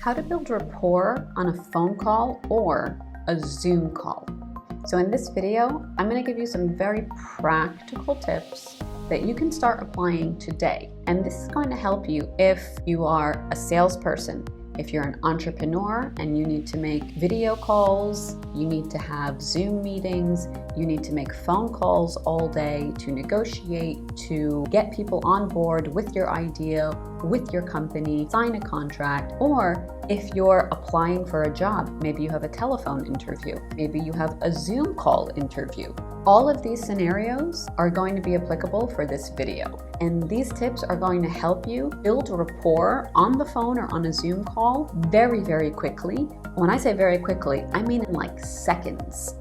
how to build rapport on a phone call or a Zoom call. So in this video, I'm going to give you some very practical tips that you can start applying today. And this is going to help you if you are a salesperson, if you're an entrepreneur and you need to make video calls, you need to have Zoom meetings, you need to make phone calls all day to negotiate, to get people on board with your idea, with your company, sign a contract, or if you're applying for a job, maybe you have a telephone interview, maybe you have a Zoom call interview. All of these scenarios are going to be applicable for this video. And these tips are going to help you build rapport on the phone or on a Zoom call very, very quickly. When I say very quickly, I mean in like seconds.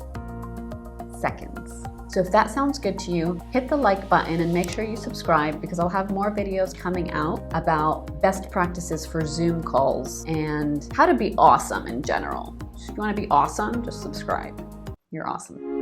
So if that sounds good to you, hit the like button and make sure you subscribe because I'll have more videos coming out about best practices for Zoom calls and how to be awesome in general. If you want to be awesome, just subscribe. You're awesome.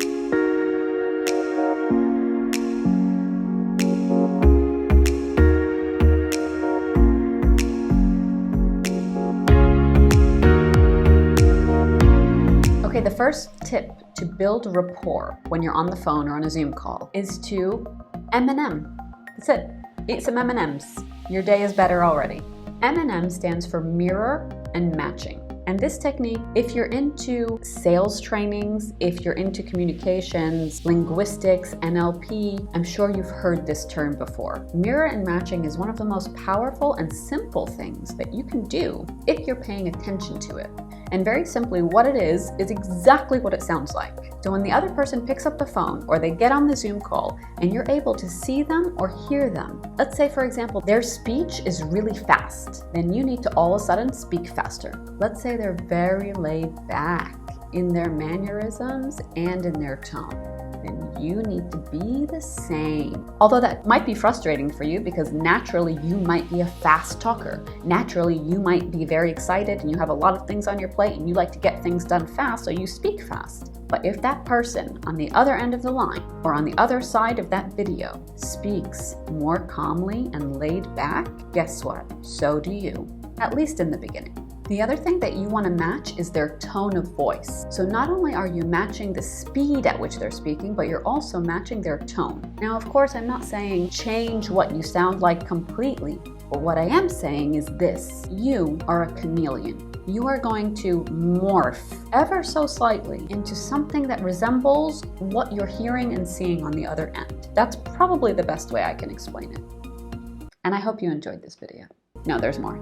Okay, the first tip to build rapport when you're on the phone or on a Zoom call is to M&M. That's it. Eat some M&Ms. Your day is better already. M&M stands for mirror and matching. And this technique, if you're into sales trainings, if you're into communications, linguistics, NLP, I'm sure you've heard this term before. Mirror and matching is one of the most powerful and simple things that you can do if you're paying attention to it. And very simply, what it is exactly what it sounds like. So when the other person picks up the phone or they get on the Zoom call and you're able to see them or hear them, let's say, for example, their speech is really fast, then you need to all of a sudden speak faster. Let's say they're very laid back in their mannerisms and in their tone. Then you need to be the same. Although that might be frustrating for you because naturally you might be a fast talker. Naturally you might be very excited and you have a lot of things on your plate and you like to get things done fast, so you speak fast. But if that person on the other end of the line or on the other side of that video speaks more calmly and laid back, guess what? So do you, at least in the beginning. The other thing that you want to match is their tone of voice. So not only are you matching the speed at which they're speaking, but you're also matching their tone. Now, of course, I'm not saying change what you sound like completely, but what I am saying is this: you are a chameleon. You are going to morph ever so slightly into something that resembles what you're hearing and seeing on the other end. That's probably the best way I can explain it. And I hope you enjoyed this video. No, there's more.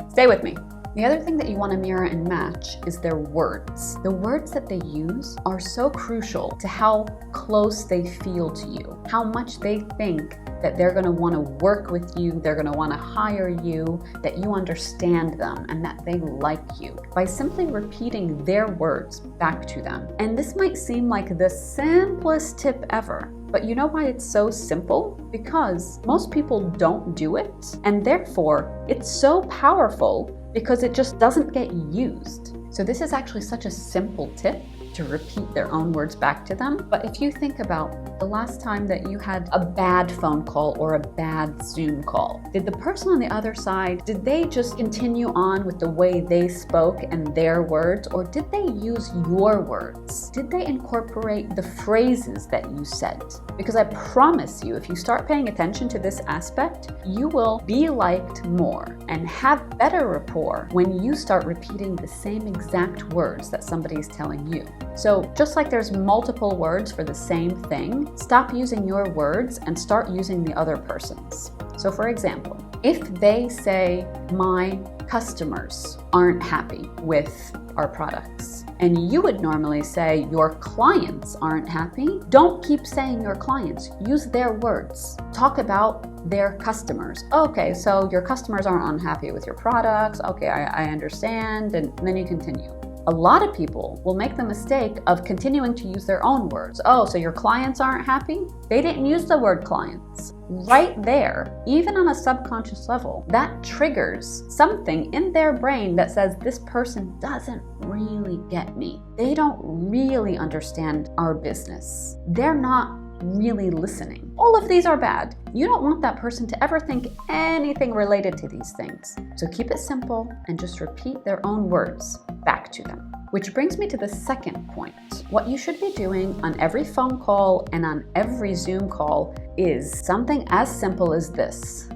Stay with me. The other thing that you want to mirror and match is their words. The words that they use are so crucial to how close they feel to you, how much they think that they're going to want to work with you, they're going to want to hire you, that you understand them, and that they like you, by simply repeating their words back to them. And this might seem like the simplest tip ever, but you know why it's so simple? Because most people don't do it, and therefore it's so powerful because it just doesn't get used. So this is actually such a simple tip to repeat their own words back to them. But if you think about the last time that you had a bad phone call or a bad Zoom call, did the person on the other side, did they just continue on with the way they spoke and their words, or did they use your words? Did they incorporate the phrases that you said? Because I promise you, if you start paying attention to this aspect, you will be liked more and have better rapport when you start repeating the same exact words that somebody's telling you. So just like there's multiple words for the same thing, stop using your words and start using the other person's. So for example, if they say, my customers aren't happy with our products, and you would normally say your clients aren't happy, don't keep saying your clients. Use their words. Talk about their customers. Okay, so your customers aren't unhappy with your products. Okay, I understand. And then you continue. A lot of people will make the mistake of continuing to use their own words. Oh, so your clients aren't happy? They didn't use the word clients. Right there, even on a subconscious level, that triggers something in their brain that says this person doesn't really get me. They don't really understand our business. They're not really listening. All of these are bad. You don't want that person to ever think anything related to these things. So keep it simple and just repeat their own words back to them. Which brings me to the second point. What you should be doing on every phone call and on every Zoom call is something as simple as this.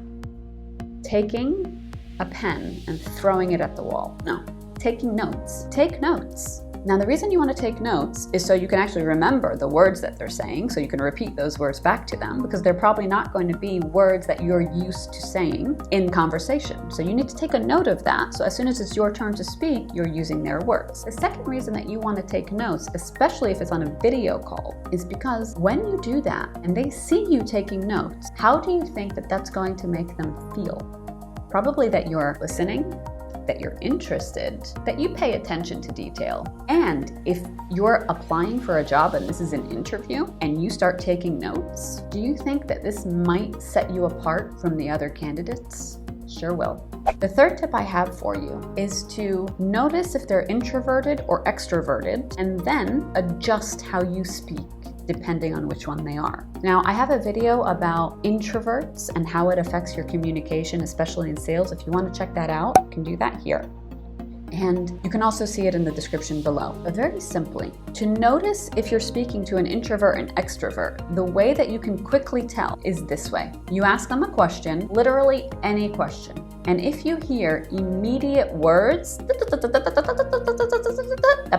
Taking a pen and throwing it at the wall. No, taking notes. Take notes. Now, the reason you want to take notes is so you can actually remember the words that they're saying, so you can repeat those words back to them, because they're probably not going to be words that you're used to saying in conversation. So you need to take a note of that, so as soon as it's your turn to speak, you're using their words. The second reason that you want to take notes, especially if it's on a video call, is because when you do that and they see you taking notes, how do you think that that's going to make them feel? Probably that you're listening, that you're interested, that you pay attention to detail. And if you're applying for a job and this is an interview and you start taking notes, do you think that this might set you apart from the other candidates? Sure will. The third tip I have for you is to notice if they're introverted or extroverted and then adjust how you speak, depending on which one they are. Now, I have a video about introverts and how it affects your communication, especially in sales. If you want to check that out, you can do that here. And you can also see it in the description below. But very simply, to notice if you're speaking to an introvert and extrovert, the way that you can quickly tell is this way. You ask them a question, literally any question. And if you hear immediate words, that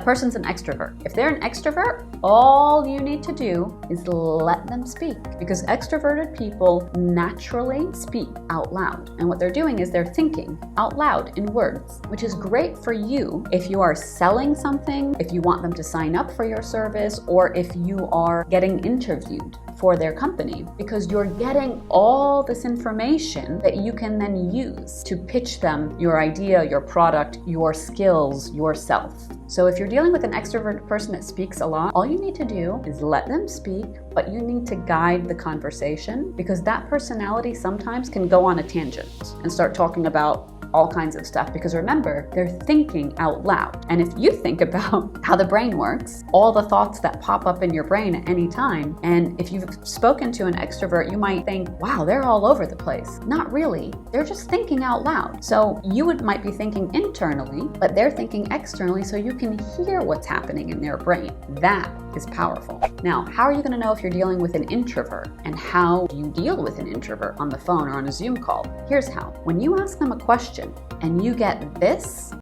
person's an extrovert. If they're an extrovert, all you need to do is let them speak, because extroverted people naturally speak out loud. And what they're doing is they're thinking out loud in words, which is great for you if you are selling something, if you want them to sign up for your service, or if you are getting interviewed for their company, because you're getting all this information that you can then use to pitch them your idea, your product, your skills, yourself. So if you're dealing with an extroverted person that speaks a lot, all you need to do is let them speak, but you need to guide the conversation, because that personality sometimes can go on a tangent and start talking about all kinds of stuff, because remember, they're thinking out loud. And if you think about how the brain works, all the thoughts that pop up in your brain at any time, and if you've spoken to an extrovert, you might think, wow, they're all over the place. Not really. They're just thinking out loud. So you might be thinking internally, but they're thinking externally, so you can hear what's happening in their brain. That is powerful. Now, how are you going to know if you're dealing with an introvert, and how do you deal with an introvert on the phone or on a Zoom call? Here's how. When you ask them a question and you get this,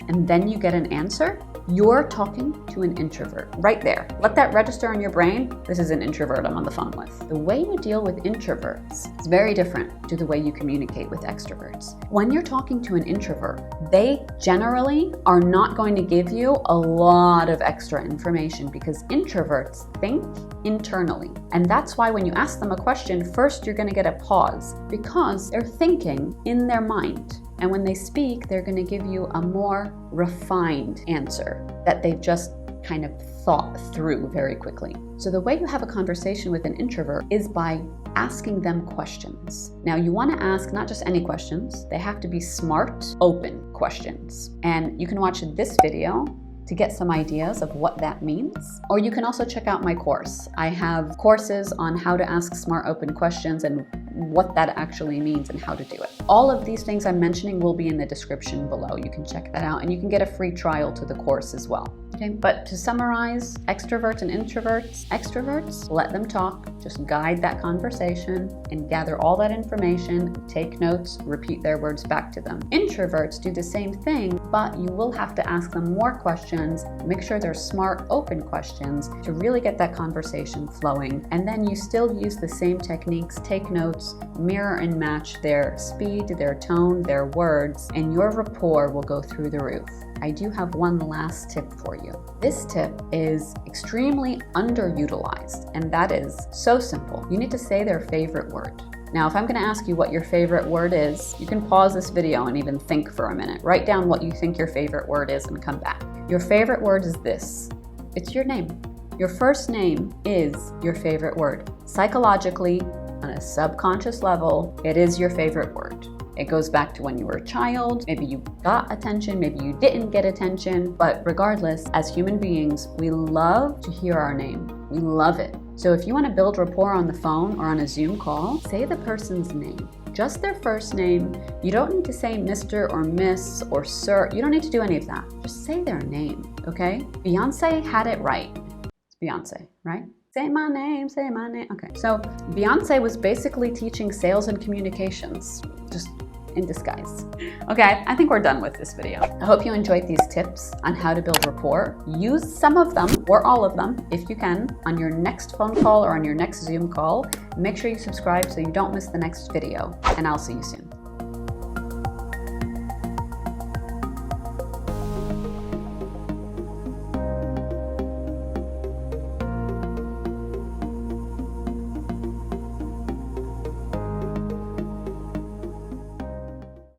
and then you get an answer, you're talking to an introvert right there. Let that register in your brain. This is an introvert I'm on the phone with. The way you deal with introverts is very different to the way you communicate with extroverts. When you're talking to an introvert, they generally are not going to give you a lot of extra information, because introverts think internally. And that's why when you ask them a question, first you're going to get a pause, because they're thinking in their mind. And when they speak, they're going to give you a more refined answer that they've just kind of thought through very quickly. So the way you have a conversation with an introvert is by asking them questions. Now, you want to ask not just any questions, they have to be smart, open questions. And you can watch this video to get some ideas of what that means. Or you can also check out my course. I have courses on how to ask smart, open questions and what that actually means and how to do it. All of these things I'm mentioning will be in the description below. You can check that out, and you can get a free trial to the course as well. Okay, but to summarize, extroverts and introverts, extroverts, let them talk, just guide that conversation and gather all that information, take notes, repeat their words back to them. Introverts do the same thing, but you will have to ask them more questions, make sure they're smart, open questions to really get that conversation flowing. And then you still use the same techniques, take notes, mirror and match their speed, their tone, their words, and your rapport will go through the roof. I do have one last tip for you. This tip is extremely underutilized, and that is so simple. You need to say their favorite word. Now, if I'm going to ask you what your favorite word is, you can pause this video and even think for a minute. Write down what you think your favorite word is and come back. Your favorite word is this. It's your name. Your first name is your favorite word. Psychologically, on a subconscious level, it is your favorite word. It goes back to when you were a child. Maybe you got attention, maybe you didn't get attention. But regardless, as human beings, we love to hear our name. We love it. So if you want to build rapport on the phone or on a Zoom call, say the person's name. Just their first name. You don't need to say Mr. or Miss or Sir. You don't need to do any of that. Just say their name, okay? Beyonce had it right. It's Beyonce, right? Say my name, say my name. Okay, so Beyonce was basically teaching sales and communications, just in disguise. Okay, I think we're done with this video. I hope you enjoyed these tips on how to build rapport. Use some of them, or all of them, if you can, on your next phone call or on your next Zoom call. Make sure you subscribe so you don't miss the next video, and I'll see you soon.